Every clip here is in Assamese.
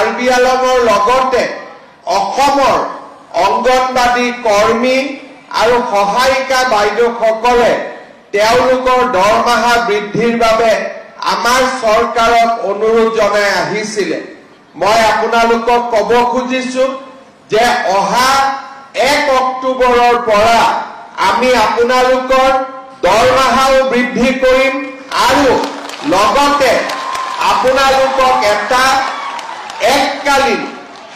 কাৰ্বি আলমৰ লগতে অসমৰ অংগনবাদী কৰ্মী আৰু সহায়িকা বাইদেউসকলে তেওঁলোকৰ দৰমহা বৃদ্ধিৰ বাবে আমাৰ চৰকাৰক অনুৰোধ জনাই আহিছিলে। মই আপোনালোকক ক'ব খুজিছো যে অহা 1 অক্টোবৰৰ পৰা আমি আপোনালোকৰ দৰমহাও বৃদ্ধি কৰিম আৰু লগতে আপোনালোকক এটা এককালীন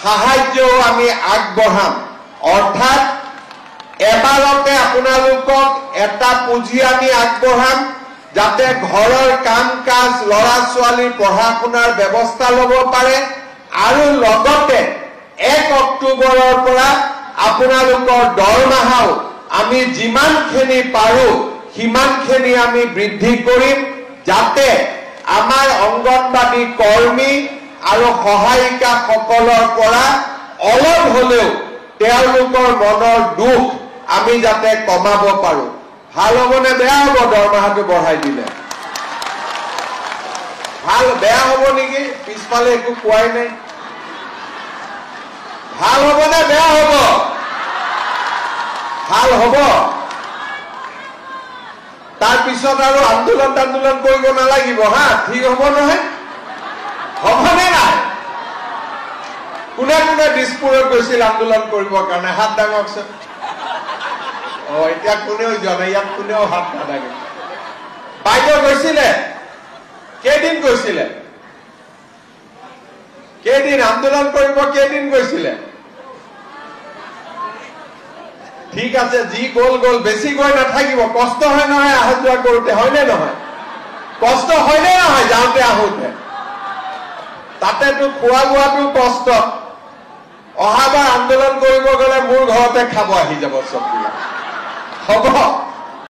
সাহায্যও আমি আগবঢ়াম। অৰ্থাৎ এবাৰতে আপোনালোকক এটা পুঁজি আমি আগবঢ়াম যাতে ঘৰৰ কাম কাজ ল'ৰা ছোৱালীৰ পঢ়া শুনাৰ ব্যৱস্থা ল'ব পাৰে আৰু লগতে 1 অক্টোবৰৰ পৰা আপোনালোকৰ দৰমহাও আমি যিমানখিনি পাৰো সিমানখিনি আমি বৃদ্ধি কৰিম যাতে আমাৰ অংগনবাদী কৰ্মী আৰু সহায়িকা সকলৰ পৰা অলপ হলেও তেওঁলোকৰ মনৰ দুখ আমি যাতে কমাব পাৰো। ভাল হ'বনে বেয়া হ'ব দৰমহাটো বঢ়াই দিলে? ভাল বেয়া হ'ব নেকি? পিছফালে একো কোৱাই নাই। ভাল হ'বনে বেয়া হ'ব? ভাল হ'ব। তাৰপিছত আৰু আন্দোলন কৰিব নালাগিব হা, ঠিক হ'ব নহয়? হ'বনে নাই? কোনে কোনে দিছপুৰত গৈছিল আন্দোলন কৰিবৰ কাৰণে হাত দাঙকচোন। এতিয়া কোনেও যোৱা নাই, ইয়াত কোনেও হাত নাদাঙে। বাইদেউ গৈছিলে? কেইদিন গৈছিলে? কেইদিন আন্দোলন কৰিব কেইদিন গৈছিলে? ঠিক আছে, যি গ'ল গ'ল, বেছি গৈ নাথাকিব। কষ্ট হয় নহয় অহা যোৱা কৰোঁতে, হয়নে নহয়? কষ্ট হয়নে নহয় যাওঁতে আহোঁতে? তাতেতো খোৱা বোৱাটো কষ্ট। অহাবাৰ আন্দোলন কৰিব গ'লে মোৰ ঘৰতে খাব আহি যাব চববিলাক। হ'ব।